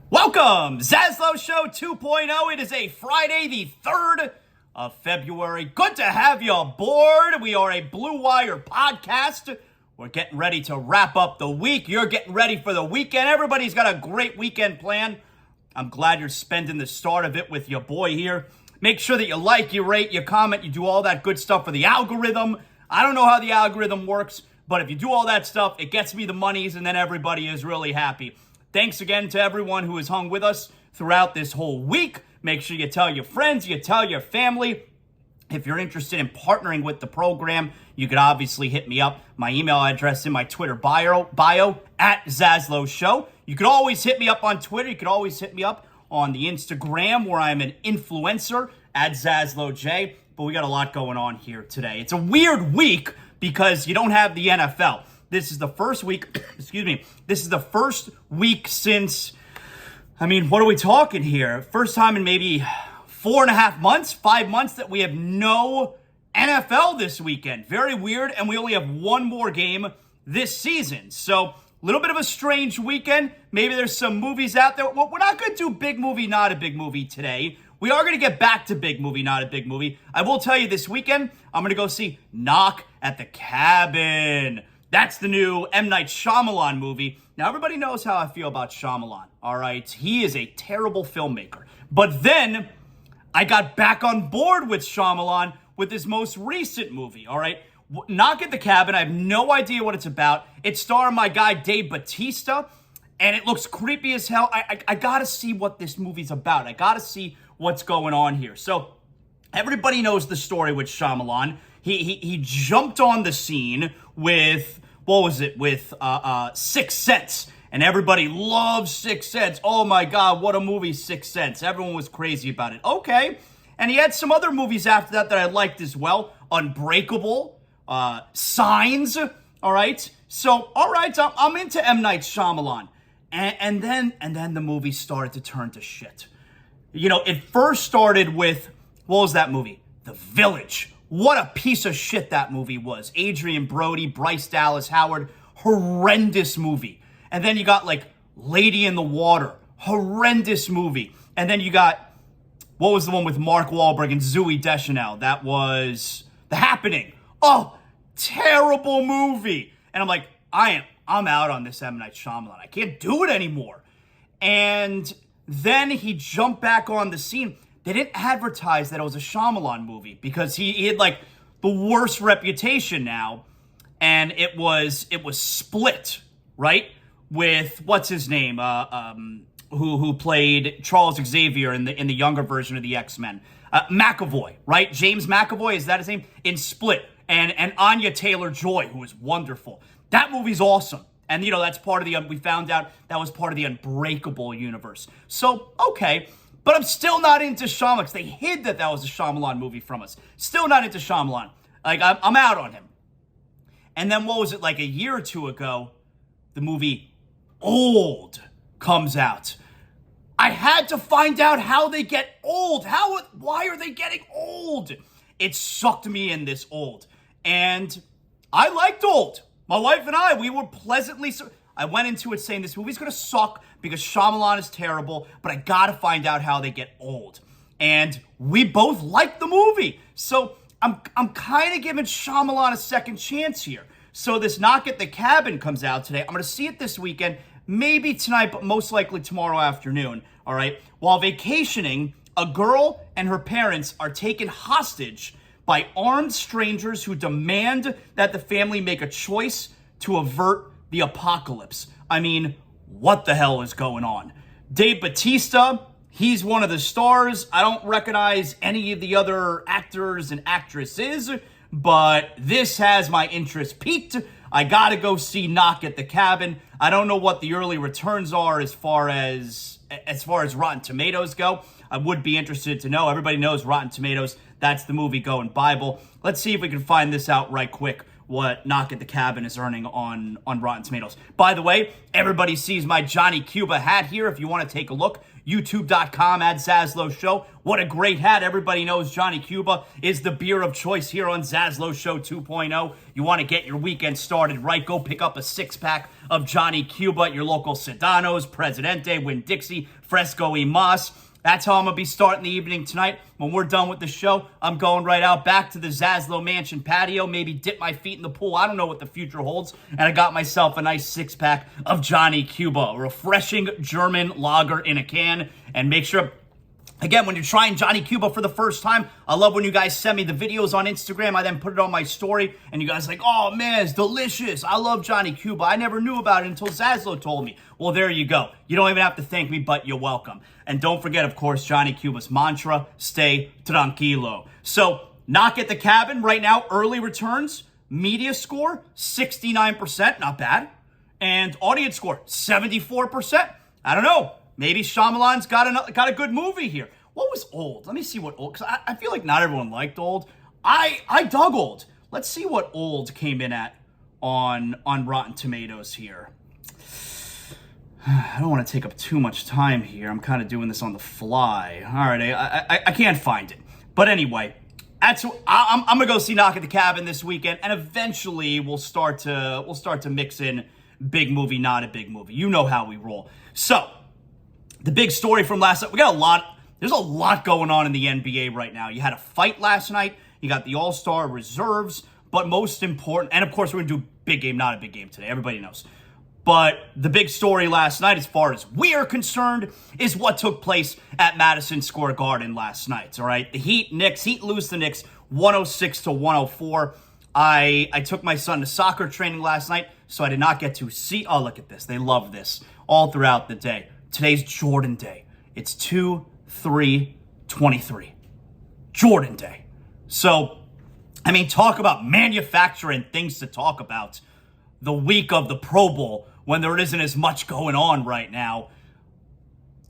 Welcome, ZASLOW Show 2.0. It is a Friday, the 3rd of February. Good to have you aboard. We are a Blue Wire podcast. We're getting ready to wrap up the week. You're getting ready for the weekend. Everybody's got a great weekend plan. I'm glad you're spending the start of it with your boy here. Make sure that you like, you rate, you comment, you do all that good stuff for the algorithm. I don't know how the algorithm works, but if you do all that stuff, it gets me the monies, and then everybody is really happy. Thanks again to everyone who has hung with us throughout this whole week. Make sure you tell your friends, you tell your family. If you're interested in partnering with the program, you could obviously hit me up. My email address in my Twitter bio at ZASLOW Show. You could always hit me up on Twitter. You could always hit me up on the Instagram where I'm an influencer at ZASLOWJ. But we got a lot going on here today. It's a weird week because you don't have the NFL. This is the first week, this is the first week since, what are we talking here? First time in maybe 4.5 months, 5 months that we have no NFL this weekend. Very weird, and we only have one more game this season. So, a little bit of a strange weekend. Maybe there's some movies out there. Well, we're not going to do big movie, not a big movie today. We are going to get back to big movie, not a big movie. I will tell you this weekend, I'm going to go see Knock at the Cabin. That's the new M. Night Shyamalan movie. Now, everybody knows how I feel about Shyamalan, all right? He is a terrible filmmaker. But then, I got back on board with Shyamalan with his most recent movie, all right? Knock at the Cabin, I have no idea what it's about. It's starring my guy Dave Bautista, and it looks creepy as hell. I gotta see what this movie's about. I gotta see what's going on here. So, everybody knows the story with Shyamalan. He jumped on the scene with, with Sixth Sense. And everybody loves Sixth Sense. Oh my God, what a movie, Sixth Sense. Everyone was crazy about it. Okay. And he had some other movies after that I liked as well. Unbreakable, Signs, all right? So, all right, I'm into M. Night Shyamalan. And then the movie started to turn to shit. You know, it first started with, what was that movie? The Village. What a piece of shit that movie was. Adrian Brody, Bryce Dallas Howard, horrendous movie. And then you got like Lady in the Water, horrendous movie. And then you got, what was the one with Mark Wahlberg and Zooey Deschanel? That was The Happening. Oh, terrible movie. And I'm like, I'm out on this M. Night Shyamalan. I can't do it anymore. And then he jumped back on the scene. They didn't advertise that it was a Shyamalan movie because he had like the worst reputation now. And it was Split, right? With what's his name? Who played Charles Xavier in the younger version of the X-Men? McAvoy, right? James McAvoy, is that his name? In Split. And Anya Taylor-Joy, who is wonderful. That movie's awesome. And, you know, that's part of we found out that was part of the Unbreakable universe. So, okay. But I'm still not into Shyamalan because they hid that was a Shyamalan movie from us. Still not into Shyamalan. Like, I'm out on him. And then what was it, like a year or two ago, the movie Old comes out. I had to find out how they get old. Why are they getting old? It sucked me in, this Old. And I liked Old. My wife and I, we were pleasantly... I went into it saying this movie's going to suck because Shyamalan is terrible, but I got to find out how they get old. And we both liked the movie. So I'm kind of giving Shyamalan a second chance here. So this Knock at the Cabin comes out today. I'm going to see it this weekend, maybe tonight, but most likely tomorrow afternoon, all right? While vacationing, a girl and her parents are taken hostage by armed strangers who demand that the family make a choice to avert the apocalypse. I mean, what the hell is going on? Dave Bautista, he's one of the stars. I don't recognize any of the other actors and actresses, but this has my interest piqued. I gotta go see Knock at the Cabin. I don't know what the early returns are as far as Rotten Tomatoes go. I would be interested to know. Everybody knows Rotten Tomatoes. That's the movie-going Bible. Let's see if we can find this out right quick what Knock at the Cabin is earning on Rotten Tomatoes. By the way, everybody sees my Johnny Cuba hat here. If you want to take a look, youtube.com @ZASLOW Show. What a great hat. Everybody knows Johnny Cuba is the beer of choice here on ZASLOW Show 2.0. You want to get your weekend started right, go pick up a 6-pack of Johnny Cuba at your local Sedano's, Presidente, Winn-Dixie, Fresco y Mas. That's how I'm going to be starting the evening tonight. When we're done with the show, I'm going right out back to the Zaslow Mansion patio, maybe dip my feet in the pool. I don't know what the future holds. And I got myself a nice 6-pack of Johnny Cuba, a refreshing German lager in a can. And make sure, again, when you're trying Johnny Cuba for the first time, I love when you guys send me the videos on Instagram. I then put it on my story, and you guys are like, oh, man, it's delicious. I love Johnny Cuba. I never knew about it until Zaslow told me. Well, there you go. You don't even have to thank me, but you're welcome. And don't forget, of course, Johnny Cuba's mantra, stay tranquilo. So, Knock at the Cabin right now, early returns, media score, 69%, not bad. And audience score, 74%. I don't know. Maybe Shyamalan's got a good movie here. What was Old? Let me see what Old, because I feel like not everyone liked Old. I dug Old. Let's see what Old came in at on Rotten Tomatoes here. I don't want to take up too much time here. I'm kind of doing this on the fly. All right, I can't find it. But anyway, I'm gonna go see Knock at the Cabin this weekend, and eventually we'll start to mix in big movie, not a big movie. You know how we roll. So the big story from last night. There's a lot going on in the NBA right now. You had a fight last night. You got the All-Star reserves, but most important, and of course we're gonna do big game, not a big game today. Everybody knows. But the big story last night, as far as we are concerned, is what took place at Madison Square Garden last night, all right? The Heat lose the Knicks 106-104. I took my son to soccer training last night, so I did not get to see. Oh, look at this. They love this all throughout the day. Today's Jordan Day. It's 2/3/23. Jordan Day. So, I mean, talk about manufacturing things to talk about the week of the Pro Bowl when there isn't as much going on right now.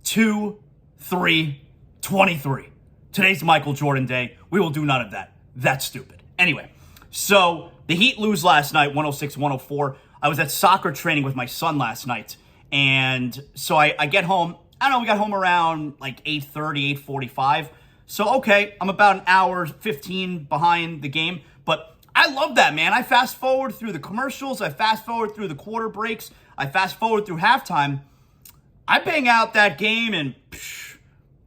2/3/23. Today's Michael Jordan Day. We will do none of that. That's stupid. Anyway, so the Heat lose last night, 106-104. I was at soccer training with my son last night. And so I get home. I don't know, we got home around like 8:30, 8:45. So, okay, I'm about an hour, 15 behind the game. But I love that, man. I fast forward through the commercials. I fast forward through the quarter breaks. I fast forward through halftime. I bang out that game in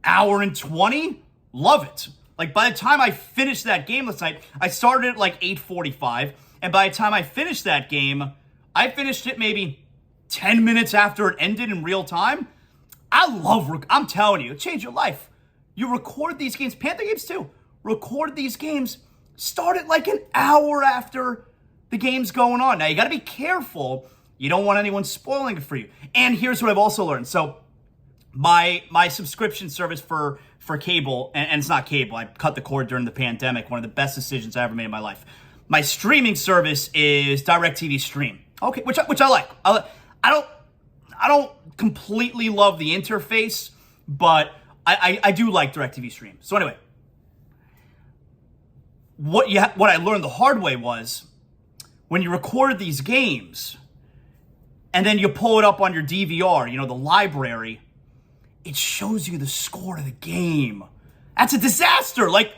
hour and 20. Love it. Like, by the time I finished that game last night, I started at like 8:45. And by the time I finished that game, I finished it maybe 10 minutes after it ended in real time. I'm telling you, it changed your life. You record these games, Panther games too. Record these games, start it like an hour after the game's going on. Now, you got to be careful. You don't want anyone spoiling it for you. And here's what I've also learned. So my subscription service for cable, and it's not cable. I cut the cord during the pandemic. One of the best decisions I ever made in my life. My streaming service is DirecTV Stream. Okay, which I like. I don't completely love the interface, but I do like DirecTV Stream. So anyway, what I learned the hard way was when you record these games and then you pull it up on your DVR, the library, it shows you the score of the game. That's a disaster. Like,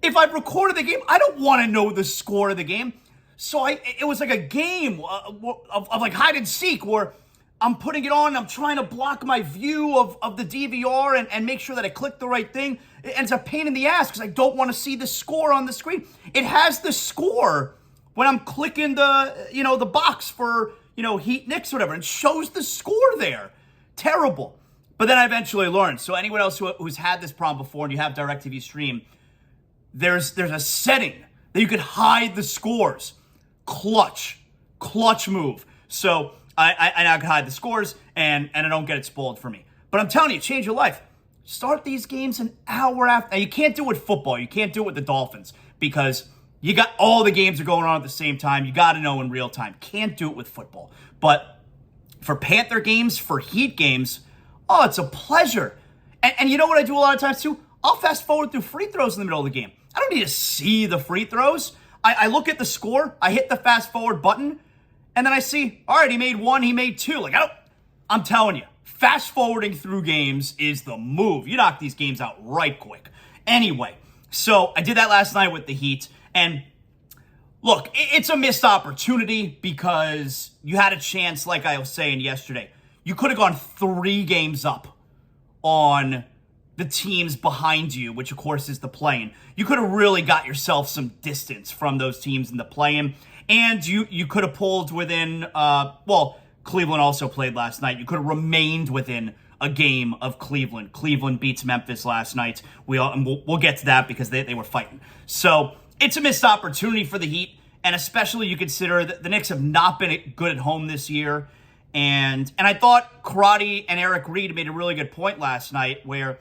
if I've recorded the game, I don't want to know the score of the game. So it was like a game of like hide and seek where I'm putting it on, I'm trying to block my view of the DVR and make sure that I click the right thing. And it's a pain in the ass because I don't want to see the score on the screen. It has the score when I'm clicking the box for, Heat Knicks or whatever. It shows the score there. Terrible. But then I eventually learned. So anyone else who's had this problem before and you have DirecTV Stream, there's a setting that you could hide the scores. Clutch move. So I now can hide the scores and I don't get it spoiled for me. But I'm telling you, change your life. Start these games an hour after. Now, you can't do it with football. You can't do it with the Dolphins because you got all the games are going on at the same time. You got to know in real time. Can't do it with football. But for Panther games, for Heat games, oh, it's a pleasure. And you know what I do a lot of times too? I'll fast forward through free throws in the middle of the game. I don't need to see the free throws. I look at the score, I hit the fast forward button, and then I see, all right, he made 1, he made 2. Like, I'm telling you, fast forwarding through games is the move. You knock these games out right quick. Anyway, so I did that last night with the Heat, and look, it's a missed opportunity because you had a chance, like I was saying yesterday. You could have gone 3 games up on the teams behind you, which of course is the play-in. You could have really got yourself some distance from those teams in the play-in, and you could have pulled within, Cleveland also played last night. You could have remained within a game of Cleveland. Cleveland beats Memphis last night. We'll get to that because they were fighting. So it's a missed opportunity for the Heat, and especially you consider that the Knicks have not been good at home this year. And I thought Karate and Eric Reed made a really good point last night where,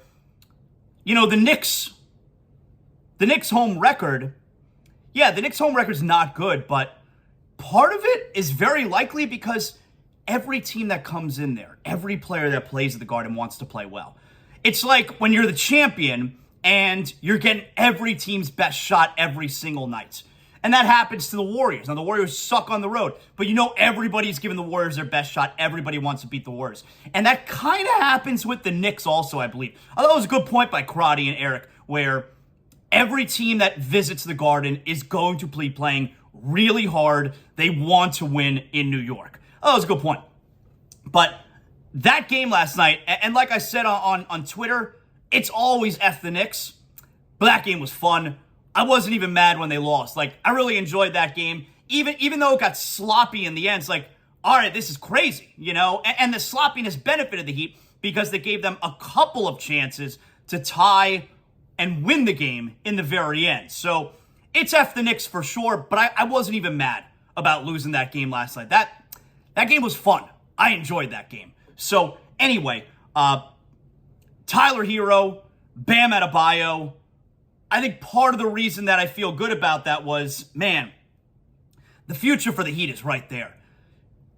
you know, the Knicks home record, the Knicks home record's not good, but part of it is very likely because every team that comes in there, every player that plays at the Garden wants to play well. It's like when you're the champion and you're getting every team's best shot every single night. And that happens to the Warriors. Now, the Warriors suck on the road, but you know everybody's giving the Warriors their best shot. Everybody wants to beat the Warriors. And that kind of happens with the Knicks also, I believe. I thought it was a good point by Karate and Eric, where every team that visits the Garden is going to be playing really hard. They want to win in New York. Oh, that was a good point. But that game last night, and like I said on Twitter, it's always F the Knicks, but that game was fun. I wasn't even mad when they lost. Like, I really enjoyed that game. Even though it got sloppy in the end, it's like, all right, this is crazy, you know? And the sloppiness benefited the Heat because they gave them a couple of chances to tie and win the game in the very end. So it's F the Knicks for sure, but I wasn't even mad about losing that game last night. That game was fun. I enjoyed that game. So anyway, Tyler Hero, Bam Adebayo. I think part of the reason that I feel good about that was, man, the future for the Heat is right there.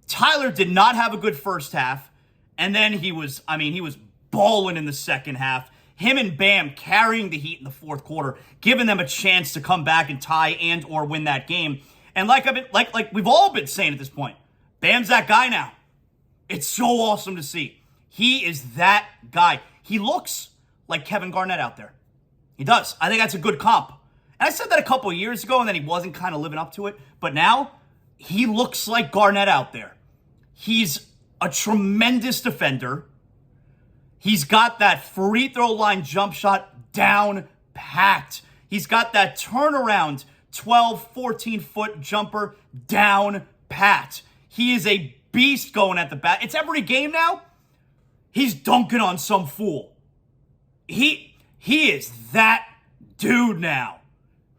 Tyler did not have a good first half, and then he was balling in the second half. Him and Bam carrying the Heat in the fourth quarter, giving them a chance to come back and tie and or win that game. And like we've all been saying at this point, Bam's that guy now. It's so awesome to see. He is that guy. He looks like Kevin Garnett out there. He does. I think that's a good comp. And I said that a couple of years ago, and then he wasn't kind of living up to it. But now, he looks like Garnett out there. He's a tremendous defender. He's got that free throw line jump shot down packed. He's got that turnaround 12, 14-foot jumper down packed. He is a beast going at the bat. It's every game now. He's dunking on some fool. He is that dude now.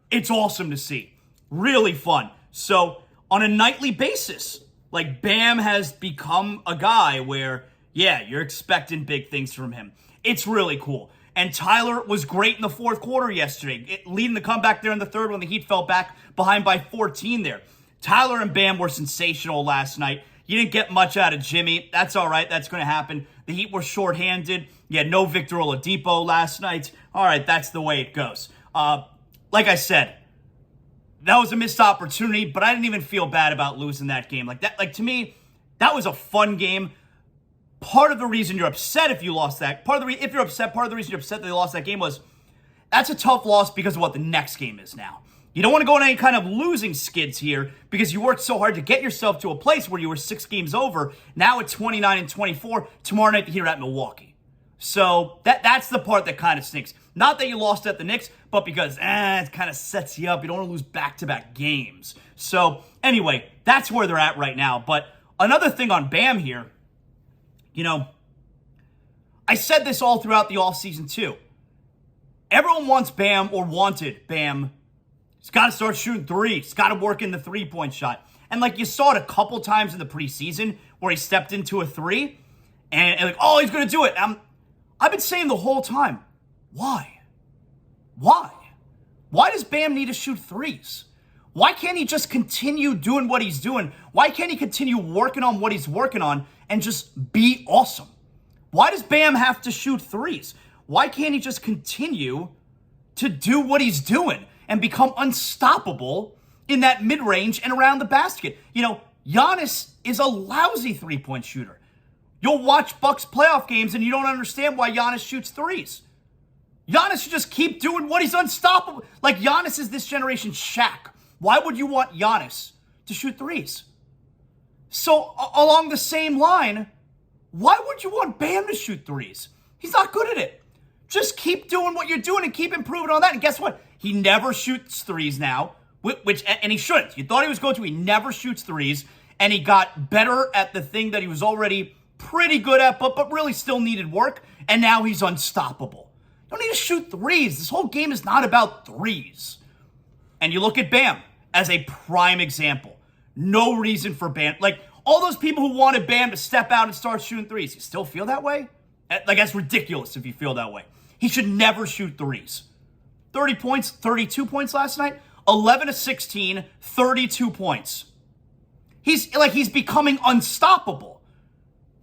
It's awesome to see. Really fun. So, on a nightly basis, like Bam has become a guy where, yeah, you're expecting big things from him. It's really cool. And Tyler was great in the fourth quarter yesterday, leading the comeback there in the third when the Heat fell back behind by 14 there. Tyler and Bam were sensational last night. You didn't get much out of Jimmy. That's all right. That's going to happen. The Heat were shorthanded. You had no Victor Oladipo last night. All right, that's the way it goes. Like I said, that was a missed opportunity, but I didn't even feel bad about losing that game. To me, that was a fun game. Part of the reason you're upset if you lost that, part of the reason you're upset that they lost that game was that's a tough loss because of what the next game is now. You don't want to go on any kind of losing skids here because you worked so hard to get yourself to a place where you were 6 games over. Now at 29-24, tomorrow night here at Milwaukee. So that's the part that kind of stinks. Not that you lost at the Knicks, but because it kind of sets you up. You don't want to lose back-to-back games. So anyway, that's where they're at right now. But another thing on Bam here, you know, I said this all throughout the offseason too. Everyone wants Bam or wanted Bam. He's got to start shooting threes. He's got to work in the three-point shot. And like you saw it a couple times in the preseason where he stepped into a three and like, oh, he's going to do it. I've been saying the whole time, why? Why does Bam need to shoot threes? Why can't he just continue doing what he's doing? Why can't he continue working on what he's working on and just be awesome? Why does Bam have to shoot threes? Why can't he just continue to do what he's doing and become unstoppable in that mid-range and around the basket. Giannis is a lousy three-point shooter. You'll watch Bucks playoff games and you don't understand why Giannis shoots threes. Giannis should just keep doing what he's unstoppable. Like, Giannis is this generation's Shaq. Why would you want Giannis to shoot threes? So, along the same line, why would you want Bam to shoot threes? He's not good at it. Just keep doing what you're doing and keep improving on that. And guess what? He never shoots threes now, and he shouldn't. You thought he was going to. He never shoots threes, and he got better at the thing that he was already pretty good at, but really still needed work, and now he's unstoppable. You don't need to shoot threes. This whole game is not about threes. And you look at Bam as a prime example. No reason for Bam. Like, all those people who wanted Bam to step out and start shooting threes, you still feel that way? Like, that's ridiculous if you feel that way. He should never shoot threes. 30 points, 32 points last night, 11 to 16, 32 points. He's becoming unstoppable.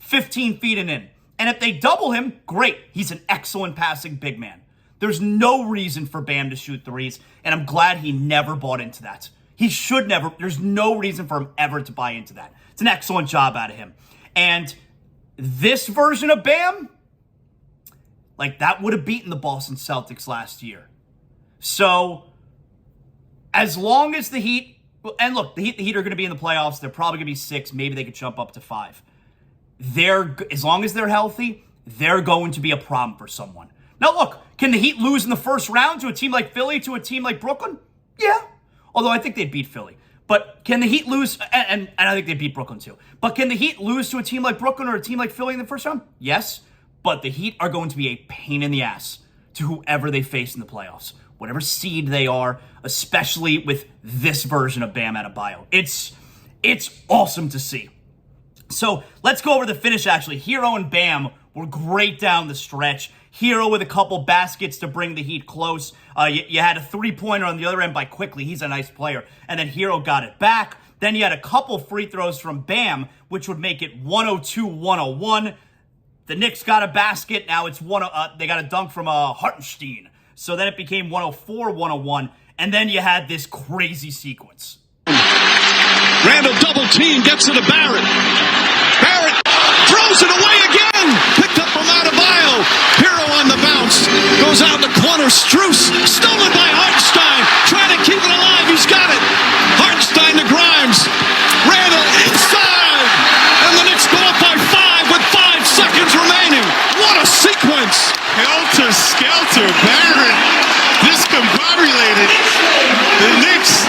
15 feet and in. And if they double him, great. He's an excellent passing big man. There's no reason for Bam to shoot threes, and I'm glad he never bought into that. He should never. There's no reason for him ever to buy into that. It's an excellent job out of him. And this version of Bam, like, that would have beaten the Boston Celtics last year. So, as long as the Heat, and look, the Heat are going to be in the playoffs. They're probably going to be 6. Maybe they could jump up to 5. As long as they're healthy, they're going to be a problem for someone. Now, look, can the Heat lose in the first round to a team like Philly, to a team like Brooklyn? Yeah. Although I think they'd beat Philly. But can the Heat lose, and I think they beat Brooklyn too, but can the Heat lose to a team like Brooklyn or a team like Philly in the first round? Yes. But the Heat are going to be a pain in the ass to whoever they face in the playoffs. Whatever seed they are, especially with this version of Bam Adebayo. It's awesome to see. So let's go over the finish, actually. Hero and Bam were great down the stretch. Hero with a couple baskets to bring the Heat close. You had a three-pointer on the other end by Quickly. He's a nice player. And then Hero got it back. Then you had a couple free throws from Bam, which would make it 102-101. The Knicks got a basket. Now it's they got a dunk from Hartenstein. So then it became 104-101. And then you had this crazy sequence. Randall double team, gets it to Barrett. Barrett throws it away again. Picked up from Adebayo. Hero on the bounce. Goes out in the corner. Strus stolen by Hartenstein. Trying to keep it alive. He's got it. Hartenstein to Grimes. Randall inside. And the Knicks go up by 5 with 5 seconds remaining. What a sequence. Helter skelter. Barrett discombobulated. The Knicks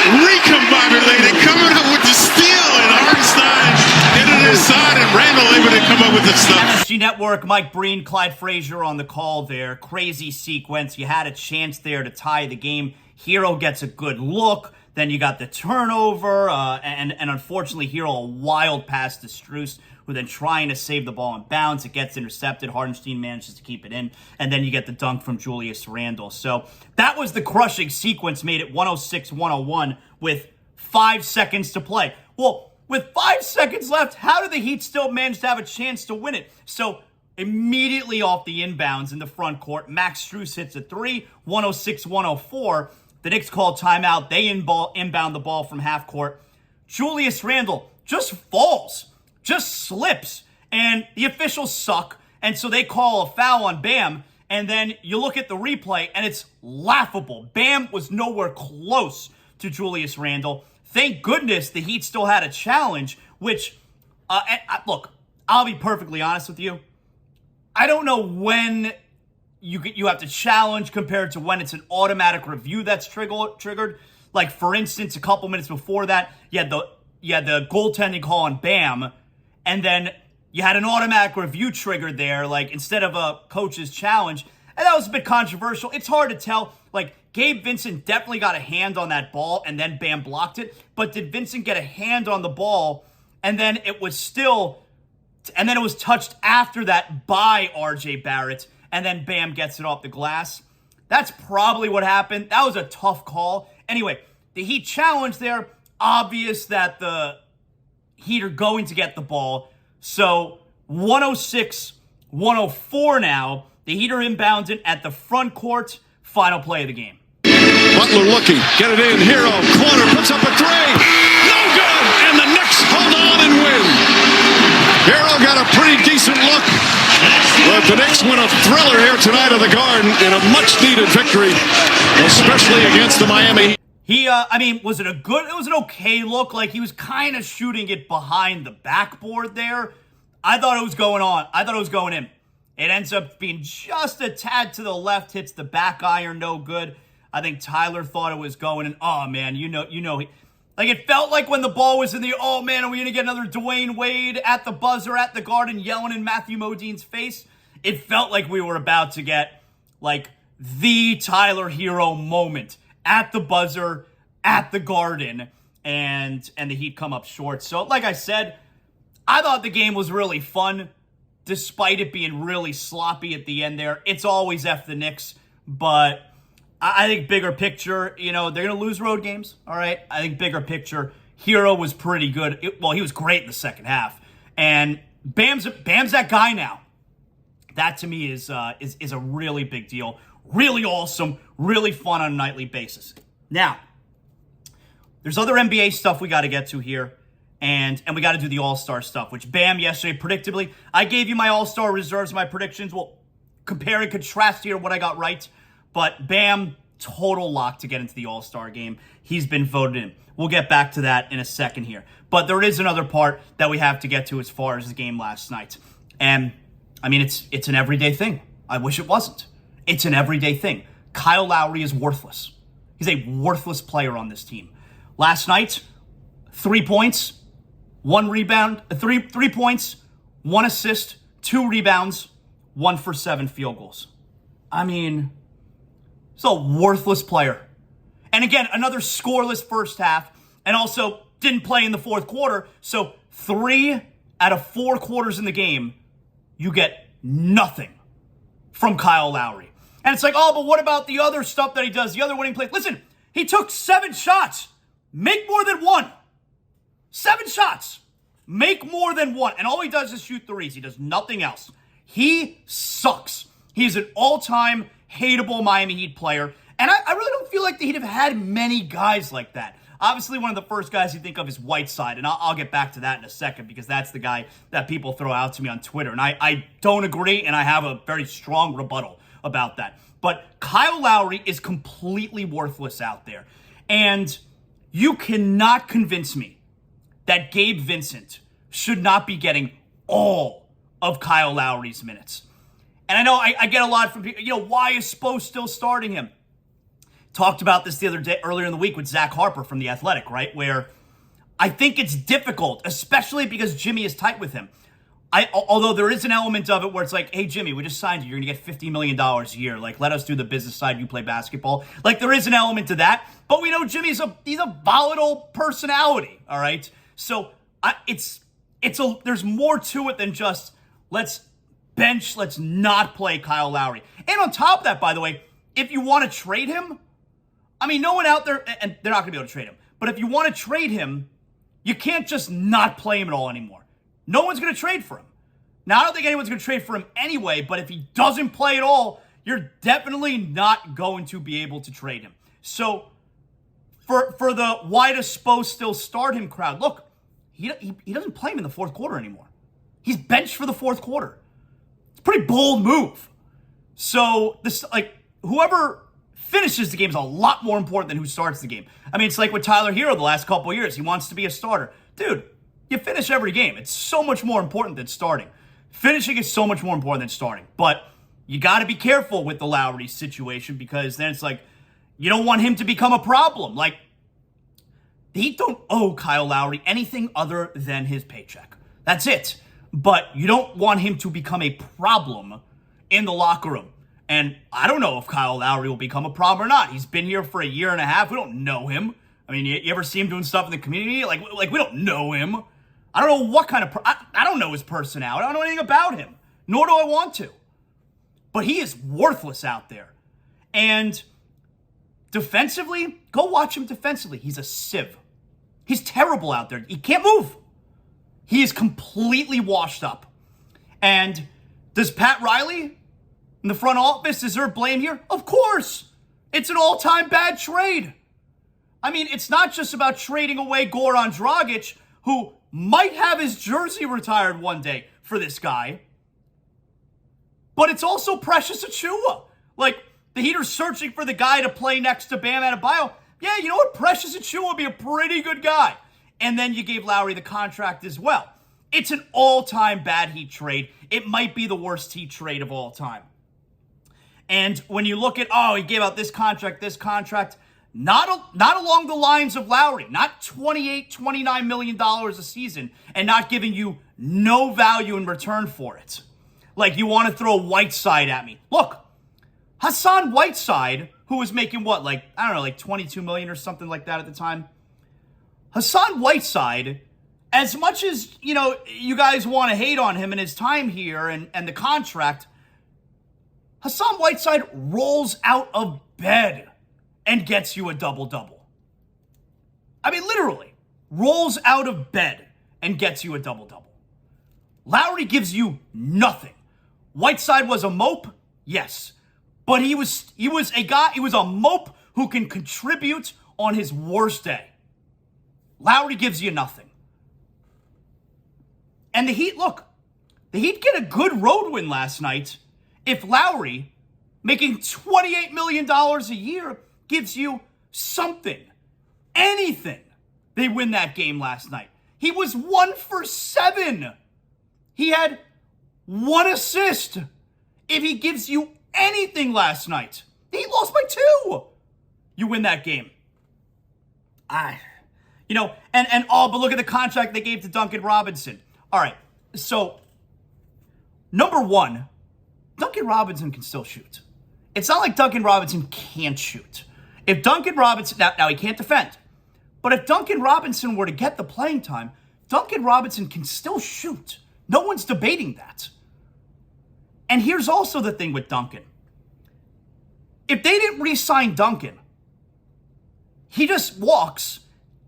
recombobulated, coming up with the steal, and Hartenstein getting it inside, and Randall able to come up with the stuff. MSG Network, Mike Breen, Clyde Frazier on the call there. Crazy sequence. You had a chance there to tie the game. Hero gets a good look. Then you got the turnover, and unfortunately, Hero a wild pass to Strus, who then trying to save the ball in bounds. It gets intercepted. Hartenstein manages to keep it in, and then you get the dunk from Julius Randle. So that was the crushing sequence, made it 106-101 with 5 seconds to play. Well, with 5 seconds left, how did the Heat still manage to have a chance to win it? So immediately off the inbounds in the front court, Max Strus hits a 3, 106-104. The Knicks call timeout. They inbound the ball from half court. Julius Randle just falls, just slips, and the officials suck. And so they call a foul on Bam. And then you look at the replay, and it's laughable. Bam was nowhere close to Julius Randle. Thank goodness the Heat still had a challenge, which, look, I'll be perfectly honest with you. I don't know when you have to challenge compared to when it's an automatic review that's triggered. Like, for instance, a couple minutes before that, you had the goaltending call on Bam, and then you had an automatic review triggered there, like, instead of a coach's challenge. And that was a bit controversial. It's hard to tell. Like, Gabe Vincent definitely got a hand on that ball, and then Bam blocked it. But did Vincent get a hand on the ball, and then it was touched after that by RJ Barrett, and then Bam gets it off the glass? That's probably what happened. That was a tough call. Anyway, the Heat challenge there, obvious that the Heat are going to get the ball. So 106-104 now. The Heat are inbounded at the front court. Final play of the game. Butler Butler looking. Get it in. Hero. Corner. Puts up a three. No good. And the Knicks hold on and win. Hero got a pretty decent look. But the Knicks win a thriller here tonight at the Garden in a much-needed victory, especially against the Miami Heat. It was an okay look. Like, he was kind of shooting it behind the backboard there. I thought it was going on. I thought it was going in. It ends up being just a tad to the left, hits the back iron, no good. I think Tyler thought it was going in. Oh, man, it felt like when the ball was in the, oh, man, are we going to get another Dwayne Wade at the buzzer at the Garden yelling in Matthew Modine's face? It felt like we were about to get, like, the Tyler Hero moment at the buzzer, at the Garden, and the Heat come up short. So, like I said, I thought the game was really fun, despite it being really sloppy at the end there. It's always F the Knicks, but I think bigger picture, they're going to lose road games, all right? I think bigger picture, Hero was pretty good. He was great in the second half. And Bam's that guy now. That, to me, is a really big deal. Really awesome, really fun on a nightly basis. Now, there's other NBA stuff we got to get to here. And we got to do the All-Star stuff, which Bam yesterday, predictably, I gave you my All-Star reserves, my predictions. Well, compare and contrast here what I got right. But Bam, total lock to get into the All-Star game. He's been voted in. We'll get back to that in a second here. But there is another part that we have to get to as far as the game last night. And, it's an everyday thing. I wish it wasn't. It's an everyday thing. Kyle Lowry is worthless. He's a worthless player on this team. Last night, 3 points, 1 rebound, 3 points, 1 assist, 2 rebounds, 1 for 7 field goals. He's a worthless player. And again, another scoreless first half, and also didn't play in the fourth quarter. So 3 out of 4 quarters in the game, you get nothing from Kyle Lowry. And it's like, oh, but what about the other stuff that he does, the other winning plays? Listen, he took 7 shots. Make more than 1. 7 shots. Make more than 1. And all he does is shoot threes. He does nothing else. He sucks. He's an all-time hateable Miami Heat player. And I really don't feel like the Heat have had many guys like that. Obviously, one of the first guys you think of is Whiteside, and I'll get back to that in a second because that's the guy that people throw out to me on Twitter. And I don't agree, and I have a very strong rebuttal about that. But Kyle Lowry is completely worthless out there. And you cannot convince me that Gabe Vincent should not be getting all of Kyle Lowry's minutes. And I know I get a lot from people, why is Spo still starting him? Talked about this the other day, earlier in the week with Zach Harper from The Athletic, right? Where I think it's difficult, especially because Jimmy is tight with him. Although there is an element of it where it's like, hey, Jimmy, we just signed you. You're going to get $50 million a year. Like, let us do the business side. You play basketball. Like, there is an element to that. But we know Jimmy's a volatile personality, all right? So there's more to it than just let's not play Kyle Lowry. And on top of that, by the way, if you want to trade him, no one out there, and they're not going to be able to trade him, but if you want to trade him, you can't just not play him at all anymore. No one's going to trade for him. Now, I don't think anyone's going to trade for him anyway, but if he doesn't play at all, you're definitely not going to be able to trade him. So, for the why does Spo still start him crowd, look, he doesn't play him in the fourth quarter anymore. He's benched for the fourth quarter. It's a pretty bold move. So, whoever finishes the game is a lot more important than who starts the game. It's like with Tyler Hero the last couple of years. He wants to be a starter. Dude, you finish every game. It's so much more important than starting. Finishing is so much more important than starting. But you got to be careful with the Lowry situation because then it's like you don't want him to become a problem. Like, the Heat don't owe Kyle Lowry anything other than his paycheck. That's it. But you don't want him to become a problem in the locker room. And I don't know if Kyle Lowry will become a problem or not. He's been here for a year and a half. We don't know him. You ever see him doing stuff in the community? Like we don't know him. I don't know what kind of... I don't know his personality. I don't know anything about him. Nor do I want to. But he is worthless out there. And defensively, go watch him defensively. He's a sieve. He's terrible out there. He can't move. He is completely washed up. And does Pat Riley in the front office deserve blame here? Of course. It's an all-time bad trade. I mean, it's not just about trading away Goran Dragic, who might have his jersey retired one day for this guy, but it's also Precious Achiuwa. Like, the Heat are searching for the guy to play next to Bam Adebayo. Yeah, you know what? Precious Achiuwa would be a pretty good guy. And then you gave Lowry the contract as well. It's an all-time bad Heat trade. It might be the worst Heat trade of all time. And when you look at, he gave out this contract, not along the lines of Lowry, not $28, $29 million a season, and not giving you no value in return for it. Like, you want to throw Whiteside at me. Look, Hassan Whiteside, who was making what, like, I don't know, like $22 million or something like that at the time. Hassan Whiteside, as much as, you guys want to hate on him and his time here and the contract, Hassan Whiteside rolls out of bed and gets you a double-double. I mean, literally, rolls out of bed and gets you a double-double. Lowry gives you nothing. Whiteside was a mope, yes. But he was a mope who can contribute on his worst day. Lowry gives you nothing. And the Heat get a good road win last night if Lowry, making $28 million a year, gives you something, anything. They win that game last night. He was 1 for 7. He had 1 assist. If he gives you anything last night, he lost by 2. You win that game. But look at the contract they gave to Duncan Robinson. All right, so number one, Duncan Robinson can still shoot. It's not like Duncan Robinson can't shoot. If Duncan Robinson, now he can't defend, but if Duncan Robinson were to get the playing time, Duncan Robinson can still shoot. No one's debating that. And here's also the thing with Duncan. If they didn't re-sign Duncan, he just walks,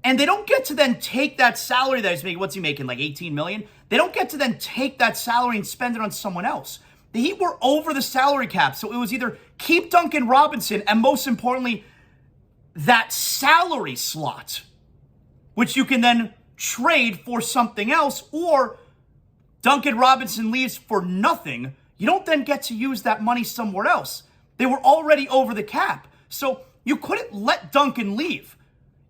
and they don't get to then take that salary that he's making. What's he making, like $18 million? They don't get to then take that salary and spend it on someone else. The Heat were over the salary cap, so it was either keep Duncan Robinson and, most importantly, that salary slot, which you can then trade for something else, or Duncan Robinson leaves for nothing. You don't then get to use that money somewhere else. They were already over the cap, so you couldn't let Duncan leave.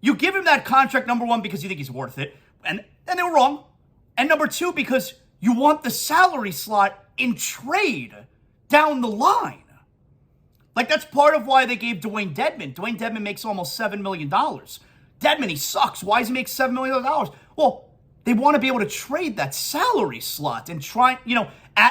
You give him that contract, number one, because you think he's worth it, and they were wrong. And number two, because you want the salary slot in trade down the line. Like, that's part of why they gave Dwayne Dedmon. Dwayne Dedmon makes almost $7 million. Dedmon, he sucks. Why does he make $7 million? Well, they want to be able to trade that salary slot and try,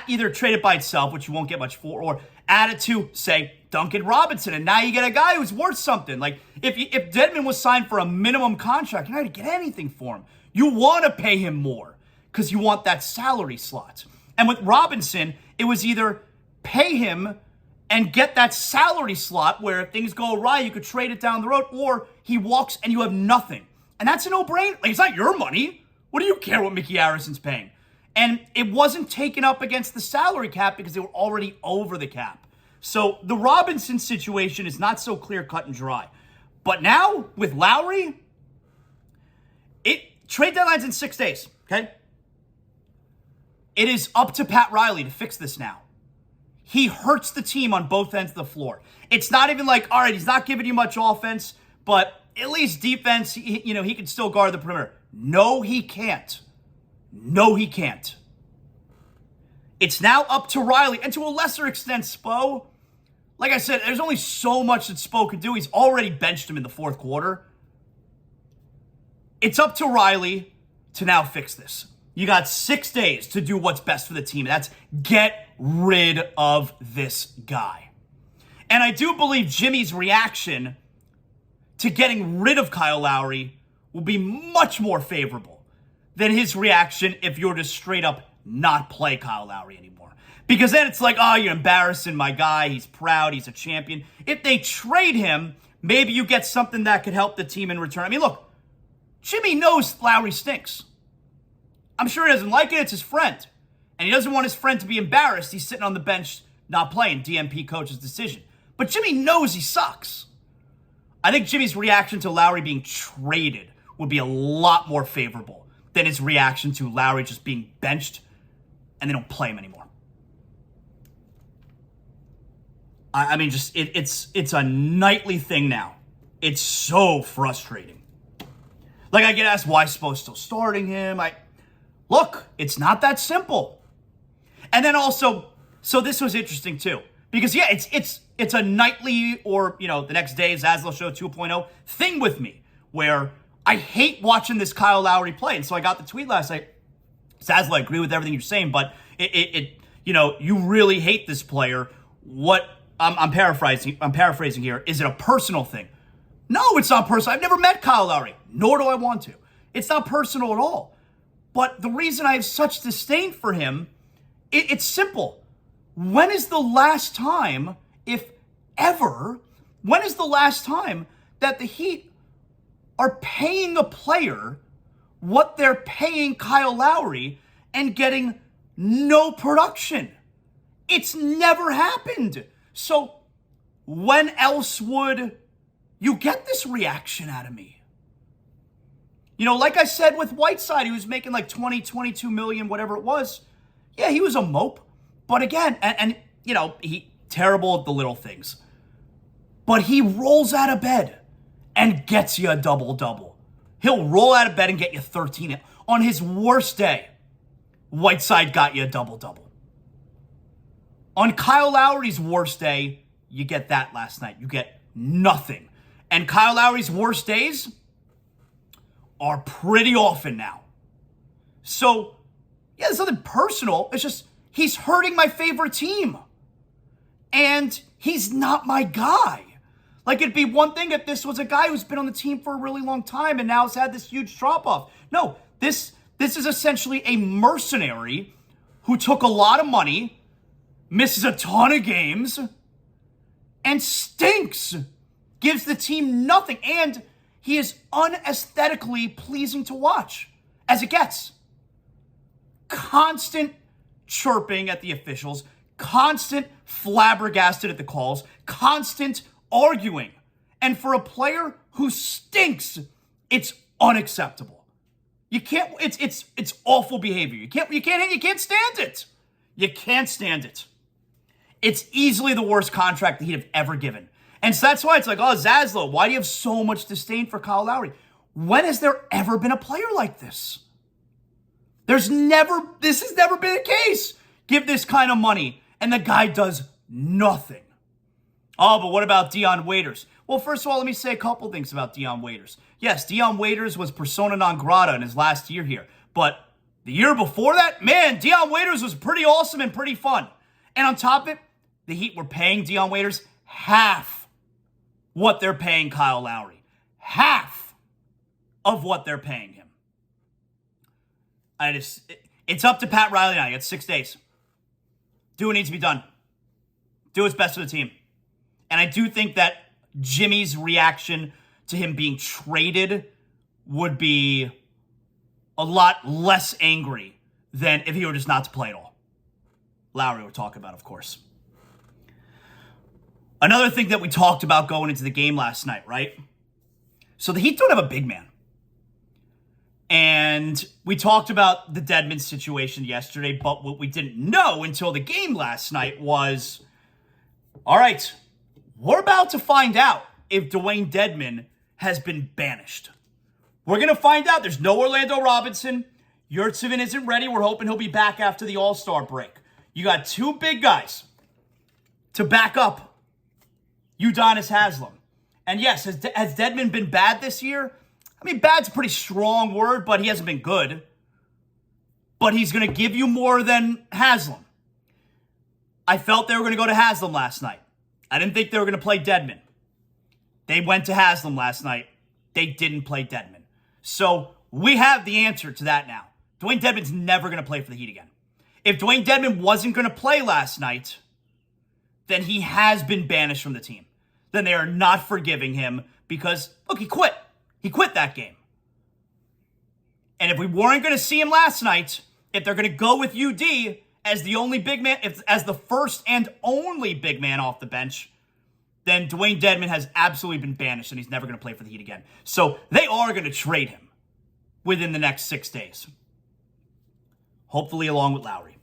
either trade it by itself, which you won't get much for, or add it to, say, Duncan Robinson, and now you get a guy who's worth something. Like, if Dedmon was signed for a minimum contract, you're not going to get anything for him. You want to pay him more because you want that salary slot. And with Robinson, it was either pay him and get that salary slot where if things go awry, you could trade it down the road, or he walks and you have nothing. And that's a no-brainer. Like, it's not your money. What do you care what Mickey Harrison's paying? And it wasn't taken up against the salary cap because they were already over the cap. So the Robinson situation is not so clear-cut and dry. But now, with Lowry, trade deadline's in 6 days, okay? It is up to Pat Riley to fix this now. He hurts the team on both ends of the floor. It's not even like, all right, he's not giving you much offense, but at least defense, he can still guard the perimeter. No, he can't. No, he can't. It's now up to Riley, and to a lesser extent, Spo. Like I said, there's only so much that Spo could do. He's already benched him in the fourth quarter. It's up to Riley to now fix this. You got 6 days to do what's best for the team. That's get rid of this guy. And I do believe Jimmy's reaction to getting rid of Kyle Lowry will be much more favorable than his reaction if you're to straight up not play Kyle Lowry anymore. Because then it's like, oh, you're embarrassing my guy. He's proud. He's a champion. If they trade him, maybe you get something that could help the team in return. I mean, look, Jimmy knows Lowry stinks. I'm sure he doesn't like it. It's his friend. And he doesn't want his friend to be embarrassed. He's sitting on the bench not playing. DMP coach's decision. But Jimmy knows he sucks. I think Jimmy's reaction to Lowry being traded would be a lot more favorable than his reaction to Lowry just being benched and they don't play him anymore. I mean, just it's a nightly thing now. It's so frustrating. Like, I get asked why Spo's still starting him. Look, it's not that simple. And then also, so this was interesting too, because yeah, it's a nightly or the next day ZASLOW Show 2.0 thing with me where I hate watching this Kyle Lowry play, and so I got the tweet last night. ZASLOW, I agree with everything you're saying, but you really hate this player. What I'm paraphrasing here. Is it a personal thing? No, it's not personal. I've never met Kyle Lowry, nor do I want to. It's not personal at all. But the reason I have such disdain for him, it's simple. When is the last time, if ever, when is the last time that the Heat are paying a player what they're paying Kyle Lowry and getting no production? It's never happened. So when else would you get this reaction out of me? Like I said with Whiteside, he was making like 20, 22 million, whatever it was. Yeah, he was a mope. But again, and he terrible at the little things. But he rolls out of bed and gets you a double-double. He'll roll out of bed and get you 13. On his worst day, Whiteside got you a double-double. On Kyle Lowry's worst day, you get that last night. You get nothing. And Kyle Lowry's worst days are pretty often now. So, yeah, there's nothing personal. It's just he's hurting my favorite team. And he's not my guy. Like, it'd be one thing if this was a guy who's been on the team for a really long time and now has had this huge drop-off. No, this is essentially a mercenary who took a lot of money, misses a ton of games, and stinks. Gives the team nothing. And he is unaesthetically pleasing to watch, as it gets. Constant chirping at the officials, constant flabbergasted at the calls, constant arguing. And for a player who stinks, it's unacceptable. You can't, it's awful behavior. You can't stand it. You can't stand it. It's easily the worst contract the Heat have ever given. And so that's why it's like, oh, ZASLOW, why do you have so much disdain for Kyle Lowry? When has there ever been a player like this? This has never been a case. Give this kind of money, and the guy does nothing. Oh, but what about Dion Waiters? Well, first of all, let me say a couple things about Dion Waiters. Yes, Dion Waiters was persona non grata in his last year here. But the year before that, man, Dion Waiters was pretty awesome and pretty fun. And on top of it, the Heat were paying Dion Waiters half what they're paying Kyle Lowry. Half of what they're paying him. It's up to Pat Riley now. You got 6 days. Do what needs to be done. Do what's best for the team. And I do think that Jimmy's reaction to him being traded would be a lot less angry than if he were just not to play at all. Lowry we're talking about, of course. Another thing that we talked about going into the game last night, right? So the Heat don't have a big man. And we talked about the Dedmon situation yesterday, but what we didn't know until the game last night was, all right, we're about to find out if Dwayne Dedmon has been banished. We're going to find out. There's no Orlando Robinson. Yurtseven isn't ready. We're hoping he'll be back after the All-Star break. You got two big guys to back up Udonis Haslem. And yes, has Dedmon been bad this year? I mean, bad's a pretty strong word, but he hasn't been good. But he's going to give you more than Haslem. I felt they were going to go to Haslem last night. I didn't think they were going to play Dedmon. They went to Haslem last night. They didn't play Dedmon. So we have the answer to that now. Dwayne Dedmon's never going to play for the Heat again. If Dwayne Dedmon wasn't going to play last night, then he has been banished from the team. Then they are not forgiving him because, look, he quit. He quit that game. And if we weren't going to see him last night, if they're going to go with UD as the only big man, as the first and only big man off the bench, then Dwayne Dedmon has absolutely been banished and he's never going to play for the Heat again. So they are going to trade him within the next 6 days. Hopefully along with Lowry.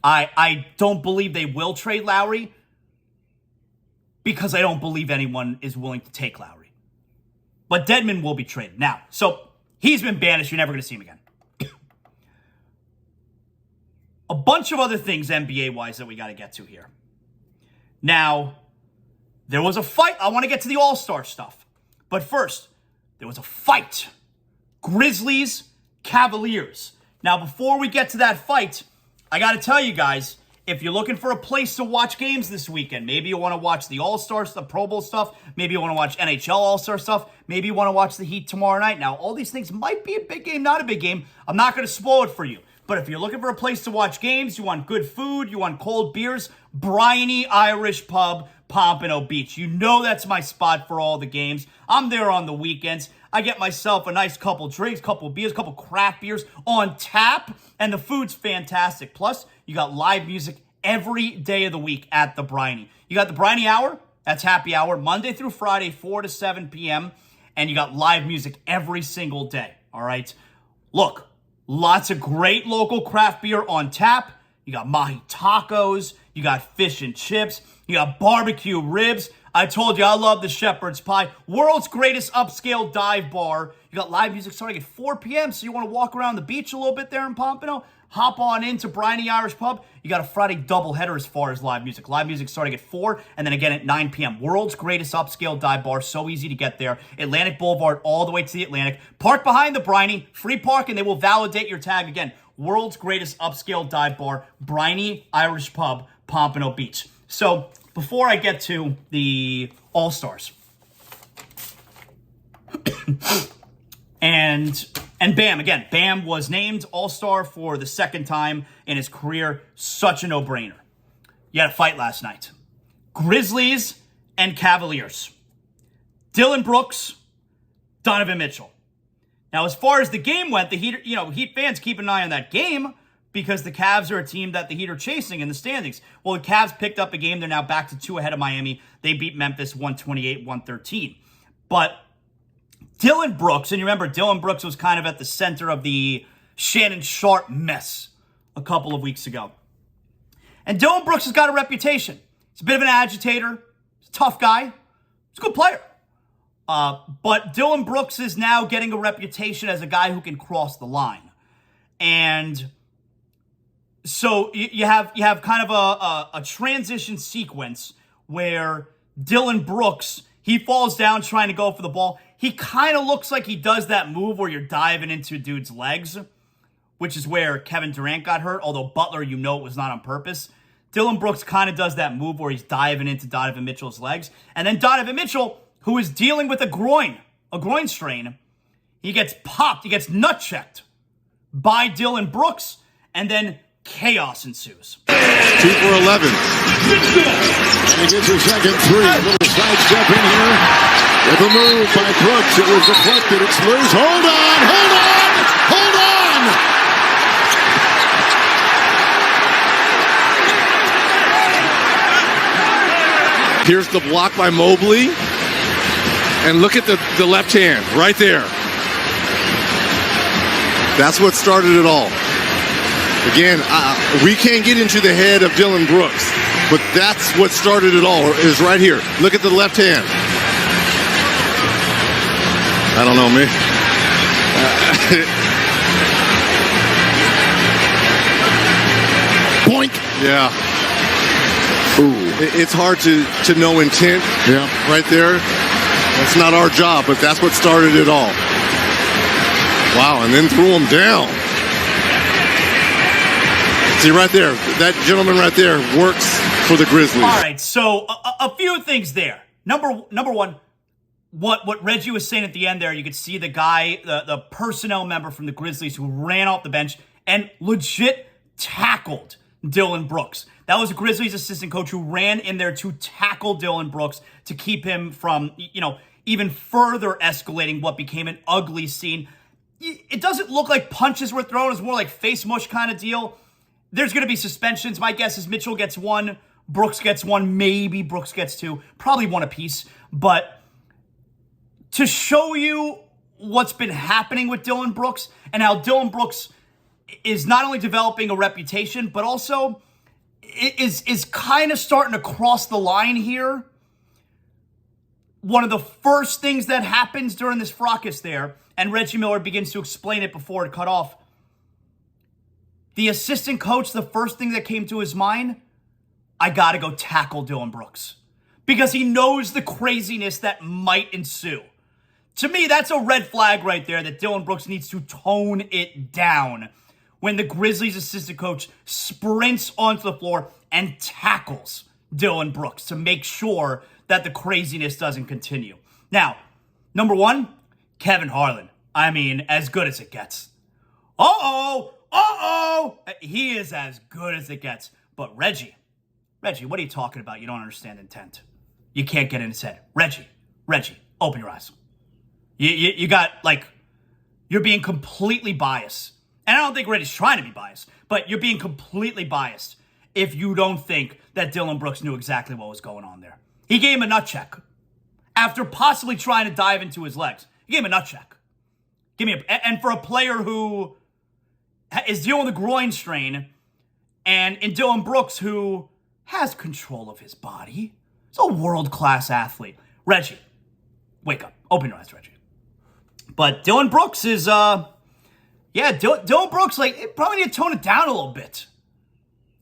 I don't believe they will trade Lowry because I don't believe anyone is willing to take Lowry. But Dedmon will be traded. Now, so he's been banished. You're never going to see him again. A bunch of other things NBA-wise that we got to get to here. Now, there was a fight. I want to get to the All-Star stuff. But first, there was a fight. Grizzlies, Cavaliers. Now, before we get to that fight, I got to tell you guys, if you're looking for a place to watch games this weekend, maybe you want to watch the All-Star stuff, Pro Bowl stuff, maybe you want to watch NHL All-Star stuff, maybe you want to watch the Heat tomorrow night. Now, all these things might be a big game, not a big game. I'm not going to spoil it for you. But if you're looking for a place to watch games, you want good food, you want cold beers, Briny Irish Pub, Pompano Beach. You know that's my spot for all the games. I'm there on the weekends. I get myself a nice couple drinks, couple beers, couple craft beers on tap, and the food's fantastic. Plus, you got live music every day of the week at the Briny. You got the Briny Hour, that's happy hour, Monday through Friday, 4 to 7 p.m., and you got live music every single day, all right? Look, lots of great local craft beer on tap. You got mahi tacos. You got fish and chips. You got barbecue ribs. I told you I love the shepherd's pie. World's greatest upscale dive bar. You got live music starting at 4 p.m. So you want to walk around the beach a little bit there in Pompano? Hop on into Briny Irish Pub. You got a Friday doubleheader as far as live music. Live music starting at 4 and then again at 9 p.m. World's greatest upscale dive bar. So easy to get there. Atlantic Boulevard all the way to the Atlantic. Park behind the Briny. Free park and they will validate your tag again. World's greatest upscale dive bar. Briny Irish Pub, Pompano Beach. So before I get to the All-Stars. and Bam, again, Bam was named All-Star for the second time in his career. Such a no-brainer. You had a fight last night. Grizzlies and Cavaliers. Dillon Brooks, Donovan Mitchell. Now, as far as the game went, the Heat fans keep an eye on that game because the Cavs are a team that the Heat are chasing in the standings. Well, the Cavs picked up a game. They're now back to 2 ahead of Miami. They beat Memphis 128-113. But Dillon Brooks, and you remember Dillon Brooks was kind of at the center of the Shannon Sharpe mess a couple of weeks ago. And Dillon Brooks has got a reputation. He's a bit of an agitator. He's a tough guy. He's a good player. But Dillon Brooks is now getting a reputation as a guy who can cross the line. And so you have kind of a transition sequence where Dillon Brooks, he falls down trying to go for the ball. He kind of looks like he does that move where you're diving into a dude's legs, which is where Kevin Durant got hurt, although Butler, it was not on purpose. Dillon Brooks kind of does that move where he's diving into Donovan Mitchell's legs. And then Donovan Mitchell, who is dealing with a groin strain, he gets popped, he gets nut-checked by Dillon Brooks, and then chaos ensues. 2 for 11. And he gets his second three. A little sidestep in here. With a move by Brooks. It was deflected. It's loose. Hold on! Here's the block by Mobley. And look at the left hand right there. That's what started it all. Again, we can't get into the head of Dillon Brooks, but that's what started it all, is right here. Look at the left hand. I don't know, man. Boink. Yeah. Ooh. It's hard to know intent. Yeah. Right there. That's not our job, but that's what started it all. Wow, and then threw him down. See, right there, that gentleman right there works for the Grizzlies. All right, so a few things there. Number one, what Reggie was saying at the end there, you could see the guy, the personnel member from the Grizzlies who ran off the bench and legit tackled Dillon Brooks. That was a Grizzlies assistant coach who ran in there to tackle Dillon Brooks to keep him from, even further escalating what became an ugly scene. It doesn't look like punches were thrown. It's more like face mush kind of deal. There's going to be suspensions. My guess is Mitchell gets 1, Brooks gets one, maybe Brooks gets two, probably one apiece. But to show you what's been happening with Dillon Brooks and how Dillon Brooks is not only developing a reputation, but also is kind of starting to cross the line here. One of the first things that happens during this fracas there, and Reggie Miller begins to explain it before it cut off, the assistant coach, the first thing that came to his mind, I got to go tackle Dillon Brooks. Because he knows the craziness that might ensue. To me, that's a red flag right there that Dillon Brooks needs to tone it down when the Grizzlies assistant coach sprints onto the floor and tackles Dillon Brooks to make sure that the craziness doesn't continue. Now, number one, Kevin Harlan. I mean, as good as it gets. He is as good as it gets. But Reggie, what are you talking about? You don't understand intent. You can't get in his head. Reggie, open your eyes. You got, you're being completely biased. And I don't think Reggie's trying to be biased, but you're being completely biased if you don't think that Dillon Brooks knew exactly what was going on there. He gave him a nut check. After possibly trying to dive into his legs, he gave him a nut check. And for a player who is dealing with a groin strain, and in Dillon Brooks, who has control of his body, he's a world-class athlete. Reggie, wake up. Open your eyes, Reggie. But Dillon Brooks is, Dillon Brooks, probably need to tone it down a little bit.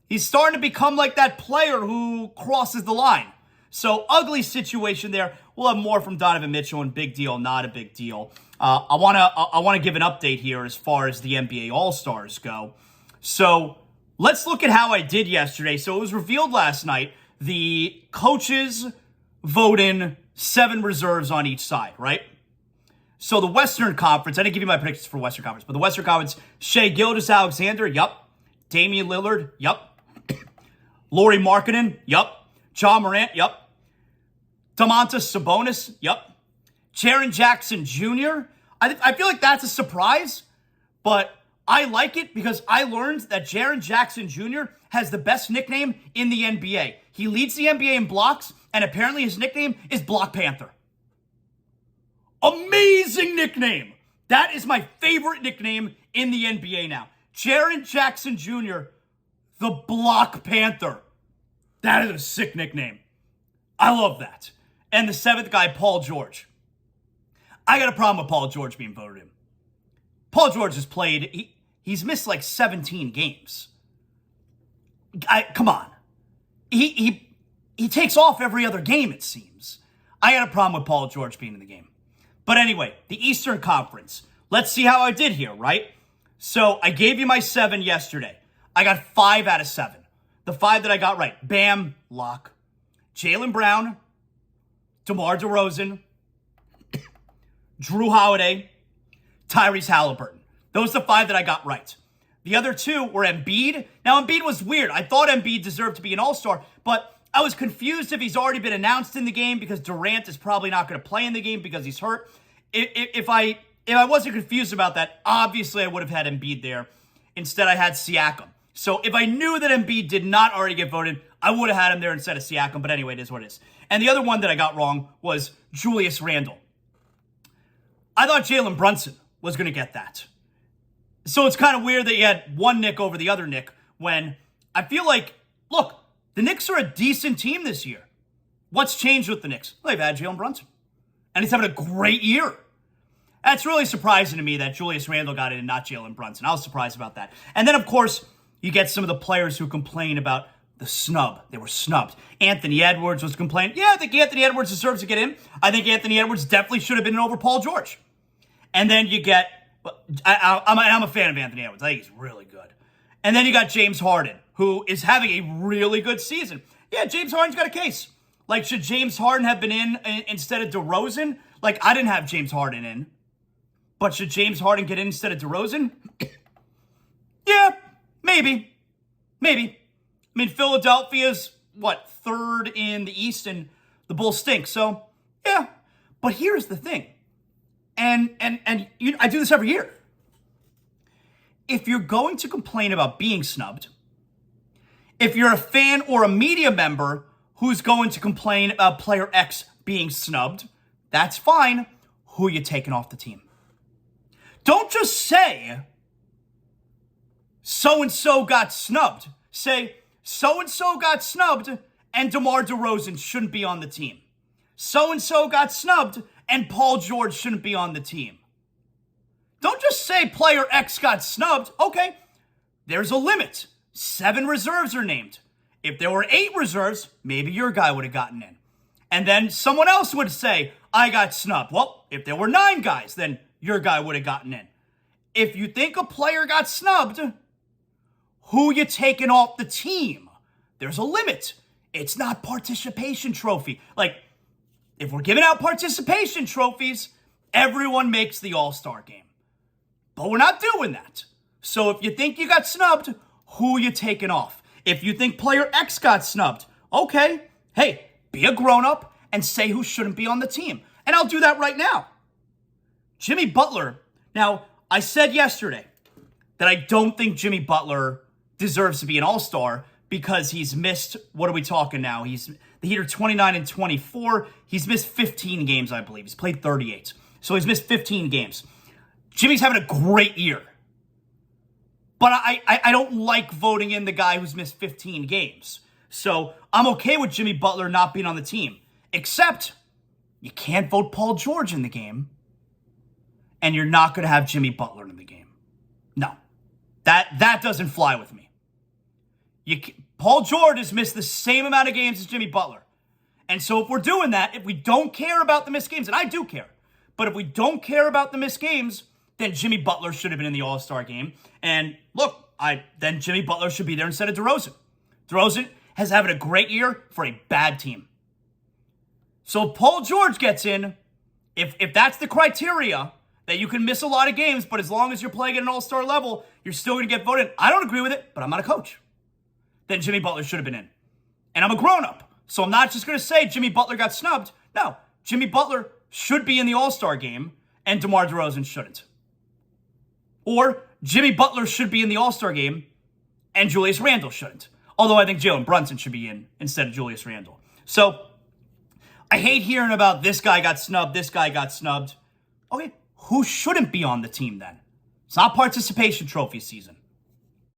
He's starting to become like that player who crosses the line. So, ugly situation there. We'll have more from Donovan Mitchell and big deal, not a big deal. I want to give an update here as far as the NBA All-Stars go. So, let's look at how I did yesterday. So, it was revealed last night. The coaches vote in 7 reserves on each side, right? So, the Western Conference, I didn't give you my predictions for Western Conference, but the Western Conference, Shai Gilgeous-Alexander, yup. Damian Lillard, yup. Lauri Markkanen, yup. Ja Morant, yup. Domantas Sabonis, yup. Jaren Jackson Jr., I feel like that's a surprise, but I like it because I learned that Jaren Jackson Jr. has the best nickname in the NBA. He leads the NBA in blocks, and apparently his nickname is Block Panther. Amazing nickname. That is my favorite nickname in the NBA now. Jaren Jackson Jr., the Block Panther. That is a sick nickname. I love that. And the 7th guy, Paul George. I got a problem with Paul George being voted in. Paul George has played, he's missed 17 games. Come on. He takes off every other game, it seems. I got a problem with Paul George being in the game. But anyway, the Eastern Conference. Let's see how I did here, right? So I gave you my 7 yesterday. I got 5 out of 7. The 5 that I got right. Bam, lock. Jaylen Brown, DeMar DeRozan, Drew Holiday, Tyrese Halliburton. Those are the 5 that I got right. The other 2 were Embiid. Now, Embiid was weird. I thought Embiid deserved to be an all-star, but I was confused if he's already been announced in the game because Durant is probably not going to play in the game because he's hurt. If I wasn't confused about that, obviously I would have had Embiid there. Instead, I had Siakam. So if I knew that Embiid did not already get voted, I would have had him there instead of Siakam. But anyway, it is what it is. And the other one that I got wrong was Julius Randle. I thought Jalen Brunson was going to get that. So it's kind of weird that you had one Knick over the other Knick when I feel like, look, the Knicks are a decent team this year. What's changed with the Knicks? Well, they've had Jalen Brunson. And he's having a great year. That's really surprising to me that Julius Randle got in and not Jalen Brunson. I was surprised about that. And then, of course, you get some of the players who complain about the snub. They were snubbed. Anthony Edwards was complaining. Yeah, I think Anthony Edwards deserves to get in. I think Anthony Edwards definitely should have been in over Paul George. And then you get, I'm a fan of Anthony Edwards. I think he's really good. And then you got James Harden, who is having a really good season. Yeah, James Harden's got a case. Should James Harden have been in instead of DeRozan? I didn't have James Harden in. But should James Harden get in instead of DeRozan? Yeah, maybe. I mean, Philadelphia's, 3rd in the East, and the Bulls stink. So, yeah. But here's the thing. And I do this every year. If you're going to complain about being snubbed, If you're a fan or a media member who's going to complain about player X being snubbed, that's fine. Who are you taking off the team? Don't just say, so-and-so got snubbed. Say, so-and-so got snubbed and DeMar DeRozan shouldn't be on the team. So-and-so got snubbed and Paul George shouldn't be on the team. Don't just say player X got snubbed. Okay, there's a limit. 7 reserves are named. If there were 8 reserves, maybe your guy would have gotten in. And then someone else would say, I got snubbed. Well, if there were 9 guys, then your guy would have gotten in. If you think a player got snubbed, who you taking off the team? There's a limit. It's not participation trophy. Like, if we're giving out participation trophies, everyone makes the All-Star game. But we're not doing that. So if you think you got snubbed, who you taking off? If you think player X got snubbed, okay, hey, be a grown-up and say who shouldn't be on the team. And I'll do that right now. Jimmy Butler. Now, I said yesterday that I don't think Jimmy Butler deserves to be an All-Star because he's missed, what are we talking now? The Heat are 29 and 24. He's missed 15 games, I believe. He's played 38. So he's missed 15 games. Jimmy's having a great year. But I don't like voting in the guy who's missed 15 games. So I'm okay with Jimmy Butler not being on the team. Except you can't vote Paul George in the game. And you're not going to have Jimmy Butler in the game. No. That doesn't fly with me. Paul George has missed the same amount of games as Jimmy Butler. And so if we're doing that, if we don't care about the missed games, and I do care, but if we don't care about the missed games, then Jimmy Butler should have been in the All-Star game. And look, then Jimmy Butler should be there instead of DeRozan. DeRozan has having a great year for a bad team. So if Paul George gets in, if that's the criteria, that you can miss a lot of games, but as long as you're playing at an all-star level, you're still going to get voted in. I don't agree with it, but I'm not a coach. Then Jimmy Butler should have been in. And I'm a grown-up, so I'm not just going to say Jimmy Butler got snubbed. No, Jimmy Butler should be in the all-star game, and DeMar DeRozan shouldn't. Or Jimmy Butler should be in the all-star game, and Julius Randle shouldn't. Although I think Jalen Brunson should be in instead of Julius Randle. So I hate hearing about this guy got snubbed, this guy got snubbed. Okay, who shouldn't be on the team then? It's not participation trophy season.